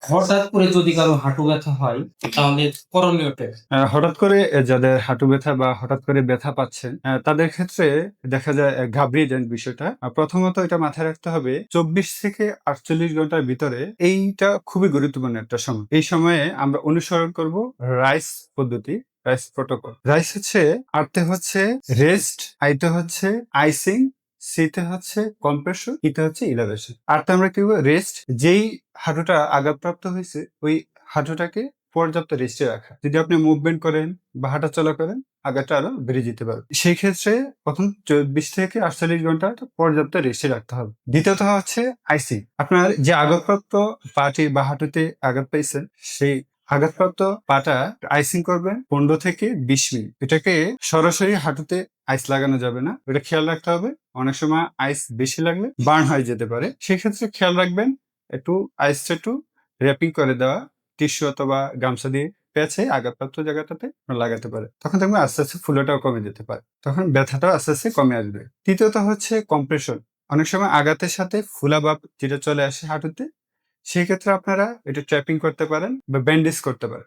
হঠাৎ করে যদি কারো হাঁটু ব্যথা হয় তাহলে করণীয়টা কি? হঠাৎ করে যাদের হাঁটু ব্যথা বা হঠাৎ করে ব্যথা পাচ্ছেন তাদের ক্ষেত্রে দেখা যায় ঘাবড়িয়ে যান বিষয়টা। প্রথমত এটা মাথায় রাখতে হবে ২৪ থেকে ৪৮ ঘন্টার ভিতরে এইটা খুবই গুরুত্বপূর্ণ একটা সময়। এই সময়ে আমরা অনুসরণ করব রাইস পদ্ধতি, রাইস প্রোটোকল। রাইস হচ্ছে আরতে হচ্ছে রেস্ট, আইতে হচ্ছে আইসিং, সিতে হচ্ছে কম্প্রেশন, ইতে হচ্ছে ইলাভেশন। আরতে আমরা কি করবো, রেস্ট। যেই হাঁটুটা আঘাতপ্রাপ্ত হয়েছে ওই হাঁটুটাকে পর্যাপ্ত রেস্টে রাখা। যদি আপনি মুভমেন্ট করেন বা হাঁটাচলা করেন আঘাতটা আরো বেড়ে যেতে পারে। সেই ক্ষেত্রে প্রথম ২৪ থেকে ৪৮ ঘন্টা পর্যাপ্ত রেস্টে রাখতে হবে। দ্বিতীয়ত হচ্ছে আইসি। আপনার যে আঘাতপ্রাপ্ত পাটি বা হাঁটুতে আঘাত পাইছেন সেই আঘাতপ্রাপ্ত পাটা আইসিং করবেন ১৫ থেকে ২০ মিনিট। এটাকে সরাসরি হাঁটুতে আইস লাগানো যাবে না, এটা খেয়াল রাখতে হবে। অনেক সময় আইস বেশি লাগলে বার্ন হয়ে যেতে পারে, সেক্ষেত্রে খেয়াল রাখবেন একটু আইসটা একটু র্যাপিং করে দেওয়া, টিস্যু অথবা গামছা দিয়ে পেঁচে আঘাতপ্রাপ্ত জায়গাটাতে লাগাতে পারে। তখন দেখবেন আস্তে আস্তে ফুলাটাও কমে যেতে পারে, তখন ব্যথাটাও আস্তে আস্তে কমে আসবে। তৃতীয়ত হচ্ছে কম্প্রেশন। অনেক সময় আঘাতের সাথে ফুলা ভাব যেটা চলে আসে হাঁটুতে, সেক্ষেত্রে আপনারা এটা ট্র্যাপিং করতে পারেন বা ব্যান্ডেজ করতে পারেন।